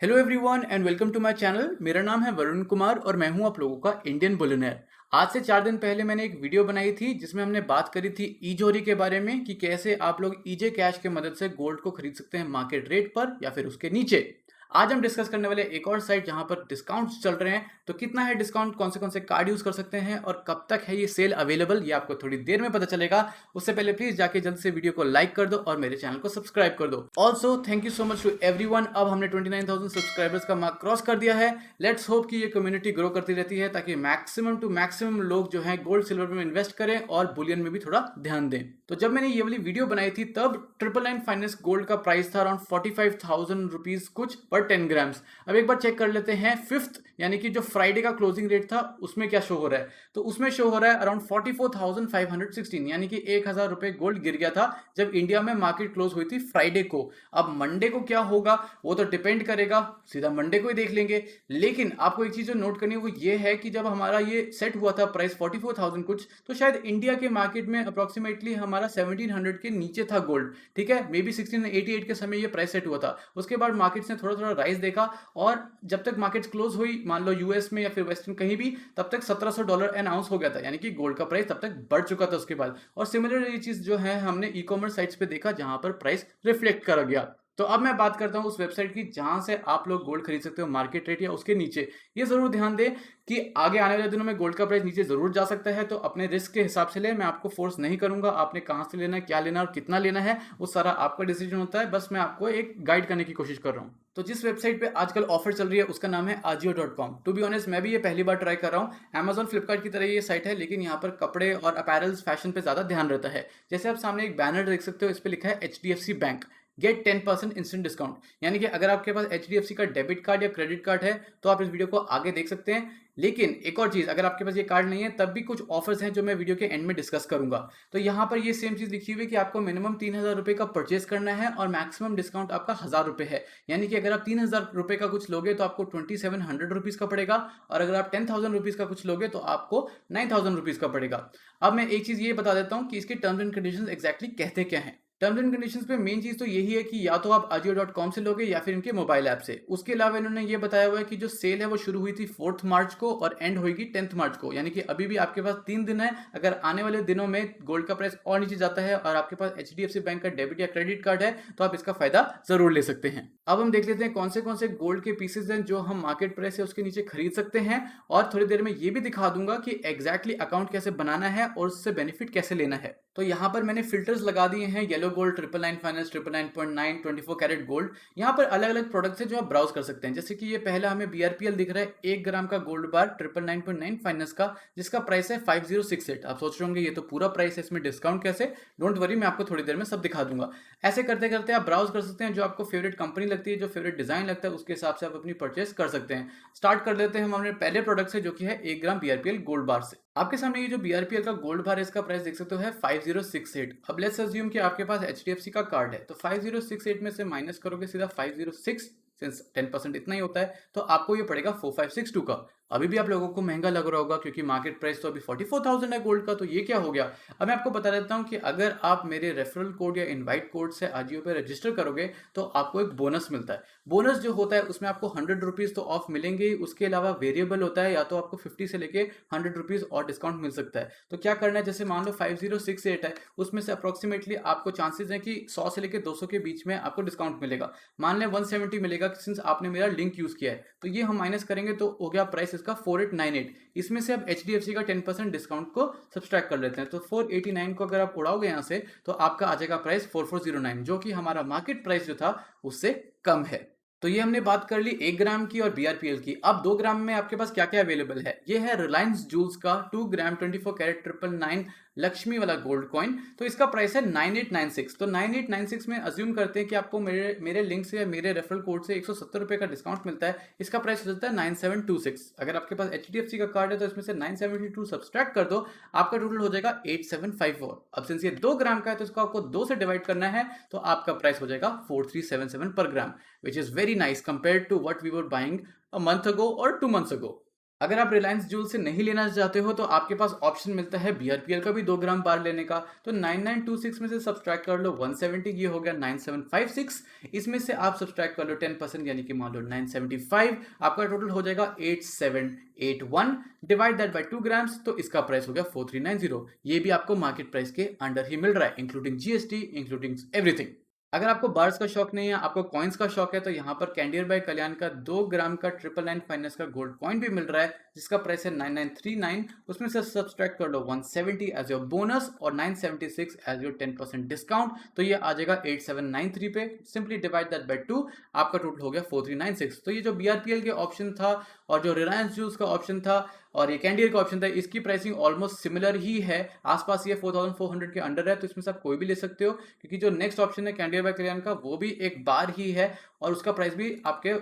Hello everyone and welcome to my channel. मेरा नाम है वरुण कुमार और मैं हूं आप लोगों का इंडियन बुलियनर। आज से 4 दिन पहले मैंने एक वीडियो बनाई थी जिसमें हमने बात करी थी ईजोरी के बारे में कि कैसे आप लोग ईजे कैश के मदद से गोल्ड को खरीद सकते हैं मार्केट रेट पर या फिर उसके नीचे। आज हम डिस्कस करने वाले एक और साइट जहां पर डिस्काउंट्स चल रहे हैं। तो कितना है डिस्काउंट, कौन से कार्ड यूज कर सकते हैं और कब तक है ये सेल अवेलेबल, ये आपको थोड़ी देर में पता चलेगा। उससे पहले प्लीज जाके जल्द से वीडियो को लाइक कर दो और मेरे चैनल को सब्सक्राइब कर दो। Also thank you so much to everyone. अब हमने 29,000 सब्सक्राइबर्स का मार्क क्रॉस कर दिया है। लेट्स होप कि ये कम्युनिटी ग्रो करती रहती है ताकि मैक्सिमम टू मैक्सिमम लोग जो है गोल्ड सिल्वर में इन्वेस्ट करें और बुलियन में भी थोड़ा ध्यान दें। तो जब मैंने ये वाली वीडियो बनाई थी तब 999 फाइनेंस गोल्ड का प्राइस था अराउंड 45,000 रुपीज कुछ पर 10 ग्राम्स। अब एक बार चेक कर लेते हैं फिफ्थ यानी कि जो फ्राइडे का क्लोजिंग रेट था उसमें क्या शो हो रहा है। तो उसमें शो हो रहा है अराउंड 44,516 यानी कि 1,000 रुपए गोल्ड गिर गया था जब इंडिया में मार्केट क्लोज हुई थी फ्राइडे को। अब मंडे को क्या होगा वो तो डिपेंड करेगा, सीधा मंडे को ही देख लेंगे। लेकिन आपको एक चीज जो नोट करनी है वो ये है कि जब हमारा ये सेट हुआ था प्राइस 44,000 कुछ, तो शायद इंडिया के मार्केट में अप्रोक्सीमेटली हमारा 1700 के नीचे था गोल्ड। ठीक है, मे बी 1688 के समय ये प्राइस सेट हुआ था। उसके बाद मार्केट्स ने थोड़ा थोड़ा राइज देखा और जब तक मार्केट्स क्लोज हुई मान लो यूएस में या फिर वेस्टर्न कहीं भी, तब तक $1,700 एन आउंस हो गया था, यानी कि गोल्ड का प्राइस तब तक बढ़ चुका था उसके बाद। और सिमिलर ये चीज जो है हमने ई कॉमर्स साइट्स पे देखा जहां पर प्राइस रिफ्लेक्ट करा गया। तो अब मैं बात करता हूं उस वेबसाइट की जहां से आप लोग गोल्ड खरीद सकते हो मार्केट रेट या उसके नीचे। ये जरूर ध्यान दें कि आगे आने वाले दिनों में गोल्ड का प्राइस नीचे जरूर जा सकता है, तो अपने रिस्क के हिसाब से ले। मैं आपको फोर्स नहीं करूंगा, आपने कहां से लेना है, क्या लेना है और कितना लेना है वो सारा आपका डिसीजन होता है। बस मैं आपको एक गाइड करने की कोशिश कर रहा हूं। तो जिस वेबसाइट पे आजकल ऑफर चल रही है उसका नाम है ajio.com। टू बी ऑनेस्ट मैं भी ये पहली बार ट्राई कर रहा हूँ। Amazon फ्लिपकार्ट की तरह ये साइट है लेकिन यहाँ पर कपड़े और अपैरल्स फैशन पे ज्यादा ध्यान रहता है। जैसे आप सामने एक बैनर देख सकते हो, इस पे लिखा है HDFC bank get 10% instant discount. यानी कि अगर आपके पास HDFC का डेबिट कार्ड या क्रेडिट कार्ड है तो आप इस वीडियो को आगे देख सकते हैं। लेकिन एक और चीज, अगर आपके पास ये कार्ड नहीं है तब भी कुछ ऑफर्स हैं जो मैं वीडियो के एंड में डिस्कस करूंगा। तो यहाँ पर ये सेम चीज लिखी हुई है कि आपको मिनिमम 3,000 रुपए का परचेस करना है और मैक्सिमम डिस्काउंट आपका 1,000 रुपए है। यानी कि अगर आप 3,000 रुपए का कुछ लोगे तो आपको 2,700 रुपीज का पड़ेगा और अगर आप 10,000 रुपीज का कुछ लोगे तो आपको 9,000 रुपीज का पड़ेगा। अब मैं एक चीज ये बता देता हूँ कि इसके टर्म्स एंड कंडीशंस एग्जैक्टली कहते क्या हैं। टर्म्स एंड कंडीशंस पे मेन चीज तो यही है कि या तो आप ajio.com से लोगे या फिर इनके मोबाइल ऐप से। उसके अलावा इन्होंने ये बताया हुआ है कि जो सेल है वो शुरू हुई थी 4 मार्च को और एंड होगी 10 मार्च को, यानी कि अभी भी आपके पास 3 दिन है। अगर आने वाले दिनों में गोल्ड का प्राइस और नीचे जाता है और आपके पास HDFC बैंक का डेबिट या क्रेडिट कार्ड है तो आप इसका फायदा जरूर ले सकते हैं। अब हम देख लेते हैं कौन से गोल्ड के पीसेज हैं जो हम मार्केट प्राइस है उसके नीचे खरीद सकते हैं। और थोड़ी देर में ये भी दिखा दूंगा कि एग्जैक्टली अकाउंट कैसे बनाना है और उससे बेनिफिट कैसे लेना है। तो यहाँ पर मैंने फिल्टर्स लगा दिए हैं, yellow gold, 999 finance, 999.9, 24 carat gold. यहाँ पर अलग अलग प्रोडक्ट्स हैं जो आप ब्राउज कर सकते हैं। जैसे कि ये पहला हमें BRPL दिख रहा है 1 ग्राम का गोल्ड बार 999.9 फाइनेंस का, जिसका प्राइस है 5068। आप सोच रहे होंगे ये तो पूरा प्राइस है, इसमें डिस्काउंट कैसे? डोंट वरी, मैं आपको थोड़ी देर में सब दिखा दूंगा। ऐसे करते करते आप ब्राउज कर सकते हैं, जो आपको फेवरेट कंपनी लगती है, जो फेवरेट डिजाइन लगता है उसके हिसाब से आप अपनी परचेस कर सकते हैं। स्टार्ट कर लेते हैं हम अपने पहले प्रोडक्ट से जो कि है 1 ग्राम BRPL गोल्ड बार से। आपके सामने ये जो BRPL का गोल्ड बार है इसका प्राइस देख सकते हो है 5068। अब लेट्स अज्यूम कि आपके पास HDFC का कार्ड है, तो 5068 में से माइनस करोगे सीधा 506, सिंस 10% इतना ही होता है, तो आपको ये पड़ेगा 4562 का। अभी भी आप लोगों को महंगा लग रहा होगा क्योंकि मार्केट प्राइस तो अभी 44,000 है गोल्ड का, तो ये क्या हो गया। अब मैं आपको बता देता हूँ कि अगर आप मेरे रेफरल कोड या इनवाइट कोड से आजियो पे रजिस्टर करोगे तो आपको एक बोनस मिलता है। बोनस जो होता है उसमें आपको 100 रुपीज तो ऑफ मिलेंगे ही, उसके अलावा वेरिएबल होता है, या तो आपको 50 से लेके 100 रुपीज और डिस्काउंट मिल सकता है। तो क्या करना है, जैसे मान लो 5068 है, उसमें से अप्रोक्सीमेटली आपको चांसेस है कि 100 से लेके 200 के बीच में आपको डिस्काउंट मिलेगा। मान लें 170 मिलेगा सिंस आपने मेरा लिंक यूज किया है, तो ये हम माइनस करेंगे तो हो गया प्राइस इसका 4898। इसमें से अब HDFC का 10% डिस्काउंट को सब्सट्रैक्ट कर लेते हैं, तो 489 को अगर आप उड़ाओगे यहां से तो आपका आ जाएगा प्राइस 4409, जो कि हमारा मार्केट प्राइस जो था उससे कम है। तो ये हमने बात कर ली 1 ग्राम की और BRPL की। अब 2 ग्राम में आपके पास क्या क्या अवेलेबल है, ये है रिलायंस जूल्स का 2 ग्राम 24 कैरेट 999 लक्ष्मी वाला गोल्ड कॉइन। तो इसका प्राइस है 9896। तो 9896 में अज्यूम करते हैं कि आपको मेरे लिंक से या मेरे रेफरल कोड से 170 रुपए का डिस्काउंट मिलता है। इसका प्राइस हो जाता है 9726। अगर आपके पास HDFC का कार्ड है तो इसमें से 972 सब्सट्रैक्ट कर दो, आपका टोटल हो जाएगा 8754। अब सिंस ये 2 ग्राम का है तो इसको आपको 2 से डिवाइड करना है, तो आपका प्राइस हो जाएगा 4377 पर ग्राम, which is very nice compared to what we were buying a month ago or 2 months ago. अगर आप रिलायंस जूल से नहीं लेना चाहते हो तो आपके पास ऑप्शन मिलता है बीआरपीएल का भी 2 ग्राम बार लेने का। तो 9926 में से सब्सट्रैक्ट कर लो 170, ये हो गया 9756। इसमें से आप सब्सट्रैक्ट कर लो 10%, यानी कि मान लो 975, आपका टोटल हो जाएगा 8781। डिवाइड दैट बाय 2 ग्राम्स, तो इसका प्राइस हो गया 4390। ये भी आपको मार्केट प्राइस के अंडर ही मिल रहा है, इंक्लूडिंग जीएसटी, इंक्लूडिंग एवरीथिंग। अगर आपको बार्स का शौक नहीं है, आपको कॉइन्स का शौक है, तो यहाँ पर कैंडियर बाय कल्याण का 2 ग्राम का 999 फाइनेंस का गोल्ड कॉइन भी मिल रहा है, जिसका प्राइस है 9939। उसमें से सब्सट्रैक्ट कर लो 170 एज योर बोनस और 976 एज योर 10% डिस्काउंट, तो ये आ जाएगा 8793 पे। सिंपली डिवाइड दैट बाय 2, आपका टोटल हो गया 4396। तो ये जो बीआरपीएल के ऑप्शन था और जो रिलायंस जूल्स का ऑप्शन था और ये कैंडियर का ऑप्शन था, इसकी प्राइसिंग ऑलमोस्ट सिमिलर ही है, आसपास ये 4400 के अंडर है। तो इसमें से आप कोई भी ले सकते हो, क्योंकि जो नेक्स्ट ऑप्शन है कैंडियर बाय कल्याण का, वो भी एक बार ही है और उसका प्राइस भी आपके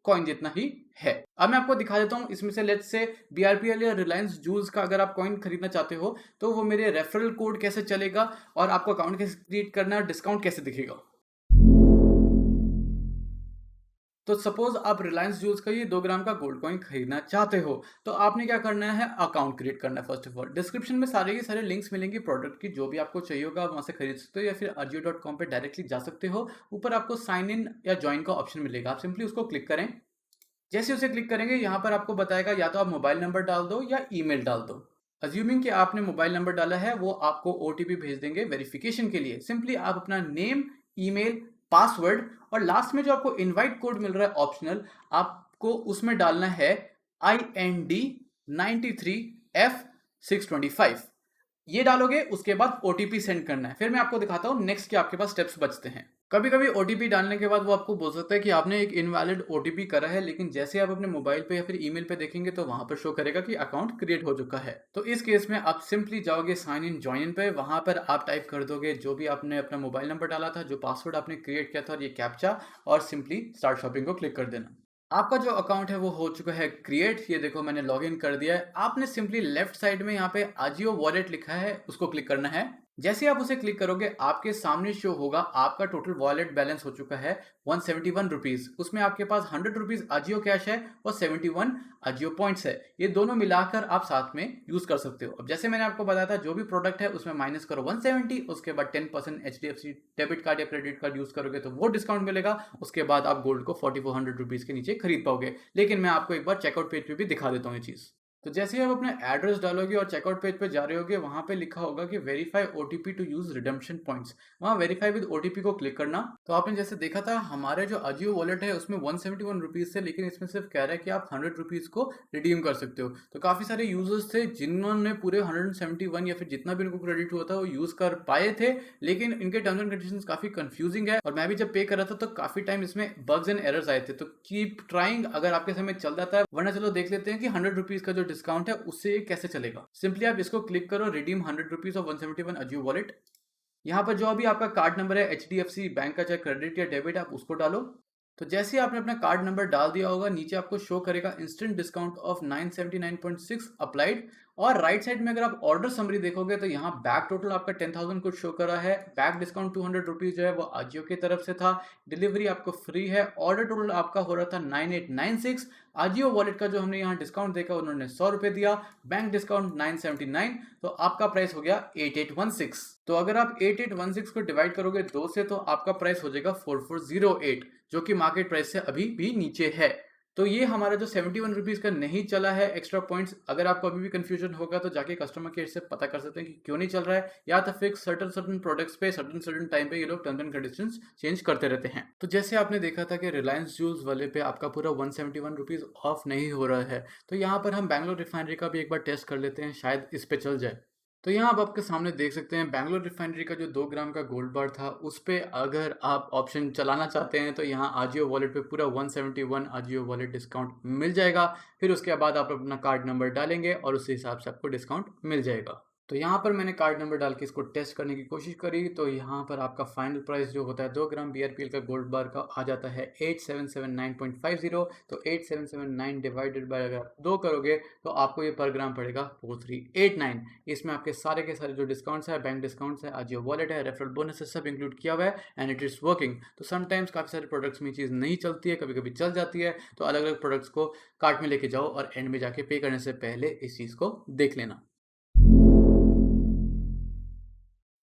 कॉइन जितना ही है। अब मैं आपको दिखा देता हूं इसमें से, लेट्स से बीआरपीएल या रिलायंस जूल्स का अगर आप कॉइन खरीदना चाहते हो तो वो मेरे रेफरल कोड कैसे चलेगा और आपको अकाउंट कैसे क्रिएट करना है, डिस्काउंट कैसे दिखेगा। तो सपोज आप रिलायंस जूल्स का ये 2 ग्राम का गोल्ड कॉइन खरीदना चाहते हो, तो आपने क्या करना है, अकाउंट क्रिएट करना है। फर्स्ट ऑफ ऑल डिस्क्रिप्शन में सारे के सारे लिंक्स मिलेंगे प्रोडक्ट की, जो भी आपको चाहिए होगा आप वहां से खरीद सकते हो, या फिर ajio.com पे डायरेक्टली जा सकते हो। ऊपर आपको साइन इन या ज्वाइन का ऑप्शन मिलेगा, आप सिंपली उसको क्लिक करें। जैसे उसे क्लिक करेंगे, यहाँ पर आपको बताएगा या तो आप मोबाइल नंबर डाल दो या ईमेल डाल दो। अज्यूमिंग कि आपने मोबाइल नंबर डाला है, वो आपको ओटीपी भेज देंगे वेरिफिकेशन के लिए। सिंपली आप अपना नेम, ईमेल, पासवर्ड और लास्ट में जो आपको इनवाइट कोड मिल रहा है ऑप्शनल, आपको उसमें डालना है IND93F625। ये डालोगे, उसके बाद ओटीपी सेंड करना है। फिर मैं आपको दिखाता हूँ नेक्स्ट के आपके पास स्टेप्स बचते हैं। कभी कभी ओटीपी डालने के बाद वो आपको बोल सकता है कि आपने एक इनवैलिड ओटीपी करा है, लेकिन जैसे आप अपने मोबाइल पे या फिर ईमेल पे देखेंगे तो वहां पर शो करेगा कि अकाउंट क्रिएट हो चुका है। तो इस केस में आप सिंपली जाओगे साइन इन ज्वाइन पे, वहां पर आप टाइप कर दोगे जो भी आपने अपना मोबाइल नंबर डाला था, जो पासवर्ड आपने क्रिएट किया था और ये कैप्चा, और सिंपली स्टार्ट शॉपिंग को क्लिक कर देना। आपका जो अकाउंट है वो हो चुका है क्रिएट। ये देखो मैंने लॉगिन कर दिया है। आपने सिंपली लेफ्ट साइड में यहाँ पे आजियो वॉलेट लिखा है, उसको क्लिक करना है। जैसे आप उसे क्लिक करोगे, आपके सामने शो होगा आपका टोटल वॉलेट बैलेंस हो चुका है 171 रुपीज। उसमें आपके पास 100 रुपीज आजियो कैश है और 71 आजियो पॉइंट्स है। ये दोनों मिलाकर आप साथ में यूज कर सकते हो। अब जैसे मैंने आपको बताया था, जो भी प्रोडक्ट है उसमें माइनस करो 170, उसके बाद 10% HDFC डेबिट कार्ड या क्रेडिट कार्ड यूज करोगे तो वो डिस्काउंट मिलेगा। उसके बाद आप गोल्ड को 4400 रुपीज के नीचे खरीद पाओगे। लेकिन मैं आपको एक बार चेकआउट पेज पे भी दिखा देता हूँ ये चीज। तो जैसे ही आप अपने एड्रेस डालोगे और चेकआउट पेज पे जा रहे होगे, वहां पे लिखा होगा कि verify OTP to use redemption points. वहां वेरीफाई विद ओटीपी को क्लिक करना। तो आपने जैसे देखा था, हमारे जो अजियो वॉलेट है उसमें 171 रुपीज थे, लेकिन इसमें सिर्फ कह रहा है कि आप 100 रुपीज को रिडीम कर सकते हो। तो काफी सारे यूजर्स थे जिन्होंने पूरे 171 या फिर जितना भी उनको क्रेडिट हुआ था वो यूज कर पाए थे, लेकिन इनके टर्म्स एंड कंडीशन काफी कंफ्यूजिंग है। और मैं भी जब पे कर रहा था तो काफी टाइम इसमें बग्स एंड एरर्स आए थे। तो कीप ट्राइंग, अगर आपके समय चल जाता है, वरना चलो देख लेते हैं कि 100 रुपीज का जो डिस्काउंट है उससे कैसे चलेगा। सिंपली आप इसको क्लिक करो, redeem 100 rupees of 171 Ajio wallet. यहाँ पर जो अभी आपका कार्ड नंबर है HDFC बैंक का, चाहे क्रेडिट या डेबिट, आप उसको डालो। तो जैसे ही आपने अपना कार्ड नंबर डाल दिया होगा, नीचे आपको शो करेगा इंस्टेंट डिस्काउंट ऑफ 979.6 अप्लाइड। और राइट साइड में अगर आप ऑर्डर समरी देखोगे तो यहाँ बैक टोटल आपका 10,000 कुछ शो करा है। बैक डिस्काउंट 200 रुपीज जो है वो आजियो की तरफ से था। डिलीवरी आपको फ्री है। ऑर्डर टोटल आपका हो रहा था 9896। आजियो वॉलेट का जो हमने यहाँ डिस्काउंट देखा, उन्होंने 100 रुपए दिया। बैंक डिस्काउंट 979, तो आपका प्राइस हो गया 8816। तो अगर आप 8816 को डिवाइड करोगे 2 से, तो आपका प्राइस हो जाएगा 4408, जो कि मार्केट प्राइस से अभी भी नीचे है। तो ये हमारा जो 71 रुपीज का नहीं चला है एक्स्ट्रा पॉइंट्स। अगर आपको अभी भी कंफ्यूजन होगा तो जाके कस्टमर केयर से पता कर सकते हैं कि क्यों नहीं चल रहा है, या तो फिक्स सर्टन प्रोडक्ट्स पे सर्टन टाइम पे ये लोग टर्म्स एंड कंडीशंस चेंज करते रहते हैं। तो जैसे आपने देखा था कि रिलायंस जूल्स वाले पे आपका पूरा 171 रुपीज ऑफ नहीं हो रहा है, तो यहाँ पर हम बैंगलोर रिफाइनरी का भी एक बार टेस्ट कर लेते हैं, शायद इस पे चल जाए। तो यहाँ आप आपके सामने देख सकते हैं बैंगलोर रिफाइनरी का जो 2 ग्राम का गोल्ड बार था, उस पे अगर आप ऑप्शन चलाना चाहते हैं तो यहाँ आजियो वॉलेट पे पूरा 171 आजियो वॉलेट डिस्काउंट मिल जाएगा। फिर उसके बाद आप अपना कार्ड नंबर डालेंगे और उस हिसाब से आपको डिस्काउंट मिल जाएगा। तो यहाँ पर मैंने कार्ड नंबर डाल के इसको टेस्ट करने की कोशिश करी, तो यहाँ पर आपका फाइनल प्राइस जो होता है 2 ग्राम BRPL का गोल्ड बार का आ जाता है 8779.50। तो 8779 डिवाइडेड बाय अगर आप 2 करोगे तो आपको ये पर ग्राम पड़ेगा 4389। इसमें आपके सारे के सारे जो डिस्काउंट्स है, बैंक डिस्काउंट्स है, आजियो वॉलेट है, रेफरल बोनस है, सब इंक्लूड किया हुआ है एंड इट इज़ वर्किंग। तो समटाइम्स काफ़ी सारे प्रोडक्ट्स में चीज़ नहीं चलती है, कभी कभी चल जाती है, तो अलग अलग प्रोडक्ट्स को कार्ट में लेके जाओ और एंड में जाके पे करने से पहले इस चीज़ को देख लेना।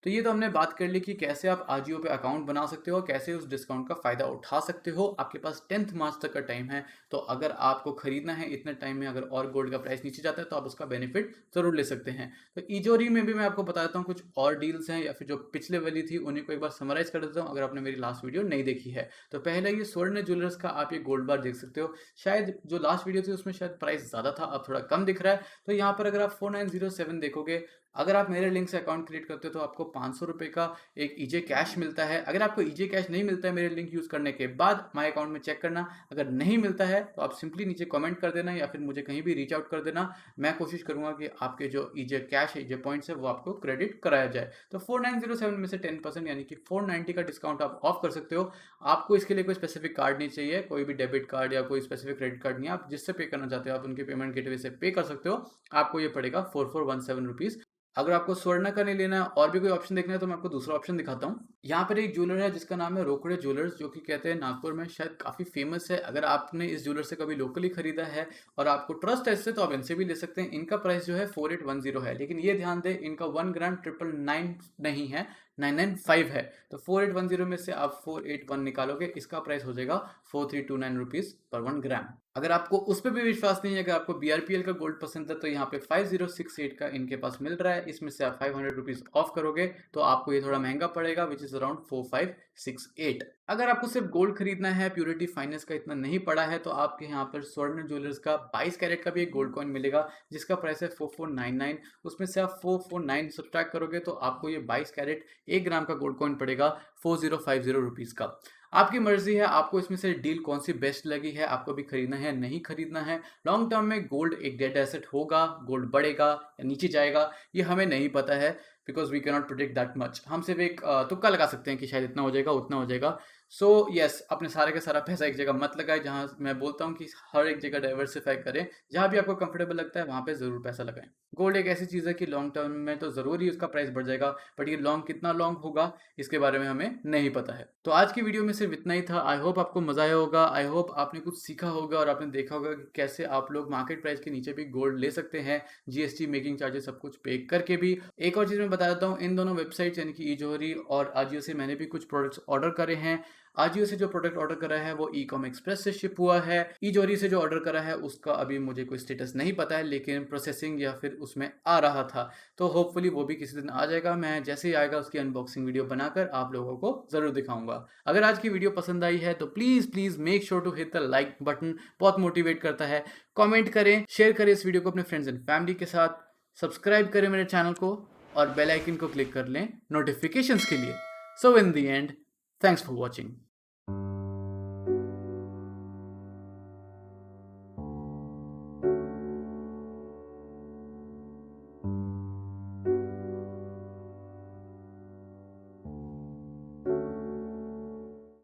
तो ये तो हमने बात कर ली कि कैसे आप आजियो पे अकाउंट बना सकते हो, कैसे उस डिस्काउंट का फ़ायदा उठा सकते हो। आपके पास 10th मार्च तक का टाइम है, तो अगर आपको खरीदना है इतने टाइम में, अगर और गोल्ड का प्राइस नीचे जाता है तो आप उसका बेनिफिट ज़रूर ले सकते हैं। तो इजोरी में भी मैं आपको बता देता हूँ कुछ और डील्स हैं, या फिर जो पिछले वाली थी उन्हीं को एक बार समराइज कर देता हूँ अगर आपने मेरी लास्ट वीडियो नहीं देखी है। तो पहले ये स्वर्ण ज्वेलर्स का आप ये गोल्ड बार देख सकते हो। शायद जो लास्ट वीडियो थी उसमें शायद प्राइस ज़्यादा था, अब थोड़ा कम दिख रहा है। तो यहाँ पर अगर आप 4907 देखोगे, अगर आप मेरे लिंक से अकाउंट क्रिएट करते हो तो आपको 500 रुपये का एक ईजे कैश मिलता है। अगर आपको ईजे कैश नहीं मिलता है मेरे लिंक यूज़ करने के बाद, माय अकाउंट में चेक करना। अगर नहीं मिलता है तो आप सिंपली नीचे कमेंट कर देना या फिर मुझे कहीं भी रीच आउट कर देना। मैं कोशिश करूंगा कि आपके जो ईजे कैश है, ईजे पॉइंट्स है, वो आपको क्रेडिट कराया जाए। तो 4907 में से 10% यानी कि 490 का डिस्काउंट आप ऑफ कर सकते हो। आपको इसके लिए कोई स्पेसिफिक कार्ड नहीं चाहिए, कोई भी डेबिट कार्ड या कोई स्पेसिफिक क्रेडिट कार्ड नहीं है। आप जिससे पे करना चाहते हो आप उनके पेमेंट गेटवे से पे कर सकते हो। आपको ये पड़ेगा 4417 रुपीज़। अगर आपको स्वर्ण का नहीं लेना है और भी कोई ऑप्शन देखना है तो मैं आपको दूसरा ऑप्शन दिखाता हूँ। यहाँ पर एक ज्वेलर है जिसका नाम है रोकड़े ज्वेलर्स, जो कि कहते हैं नागपुर में शायद काफ़ी फेमस है। अगर आपने इस ज्वेलर से कभी लोकली खरीदा है और आपको ट्रस्ट है इससे, तो आप इनसे भी ले सकते हैं। इनका प्राइस जो है 4810 है, लेकिन ये ध्यान दें इनका 1 ग्राम 999 नहीं है, 995 है। तो 4810 में से आप 481 निकालोगे, इसका प्राइस हो जाएगा 4329 रुपीज़ पर 1 ग्राम। अगर आपको उस पर भी विश्वास नहीं है, अगर आपको BRPL का गोल्ड पसंद है, तो यहाँ पे 5068 का इनके पास मिल रहा है। इसमें से आप 500 रुपीज़ ऑफ करोगे तो आपको ये थोड़ा महंगा पड़ेगा, विच इज़ अराउंड 4568। अगर आपको सिर्फ गोल्ड खरीदना है, प्योरिटी फाइनेंस का इतना नहीं पड़ा है, तो आपके यहाँ पर स्वर्ण ज्वेलर्स का 22 कैरेट का भी एक गोल्ड कॉइन मिलेगा जिसका प्राइस है 4499। उसमें से आप 449 सब्ट्रैक्ट करोगे तो आपको ये 22 कैरेट 1 ग्राम का गोल्ड कॉइन पड़ेगा 4050 रुपीज़ का। आपकी मर्जी है आपको इसमें से डील कौन सी बेस्ट लगी है, आपको भी खरीदना है नहीं खरीदना है। लॉन्ग टर्म में गोल्ड एक डेड एसेट होगा, गोल्ड बढ़ेगा या नीचे जाएगा ये हमें नहीं पता है, because we can not predict that much. हम सिर्फ एक तुक्का लगा सकते हैं कि शायद इतना हो जाएगा उतना हो जाएगा। सो यस, अपने सारे का सारा पैसा एक जगह मत लगाए। जहाँ मैं बोलता हूँ कि हर एक जगह डाइवर्सिफाई करें, जहाँ भी आपको कंफर्टेबल लगता है वहाँ पे ज़रूर पैसा लगाएं। गोल्ड एक ऐसी चीज़ है कि लॉन्ग टर्म में तो ज़रूर ही उसका प्राइस बढ़ जाएगा, बट ये लॉन्ग कितना लॉन्ग होगा इसके बारे में हमें नहीं पता है। तो आज की वीडियो में सिर्फ इतना ही था। आई होप आपको मज़ा आया होगा, आई होप आपने कुछ सीखा होगा और आपने देखा होगा कि कैसे आप लोग मार्केट प्राइस के नीचे भी गोल्ड ले सकते हैं, GST, मेकिंग चार्जेस सब कुछ पे करके भी। एक और चीज़ मैं बता देता हूँ, इन दोनों वेबसाइट्स यानी कि इजोरी और आजियो से मैंने भी कुछ प्रोडक्ट्स ऑर्डर करे हैं। आजियो से जो प्रोडक्ट ऑर्डर करा है वो ईकॉम एक्सप्रेस से शिप हुआ है। इजोरी से जो ऑर्डर करा है उसका अभी मुझे कोई स्टेटस नहीं पता है, लेकिन प्रोसेसिंग या फिर उसमें आ रहा था, तो होपफुली वो भी किसी दिन आ जाएगा। मैं जैसे ही आएगा उसकी अनबॉक्सिंग वीडियो बनाकर आप लोगों को ज़रूर दिखाऊंगा। अगर आज की वीडियो पसंद आई है तो please make sure to hit the like button, बहुत मोटिवेट करता है। कॉमेंट करें, शेयर करें इस वीडियो को अपने फ्रेंड्स एंड फैमिली के साथ, सब्सक्राइब करें मेरे चैनल को और बेल आइकन को क्लिक कर लें नोटिफिकेशंस के लिए। So in the end, thanks for watching.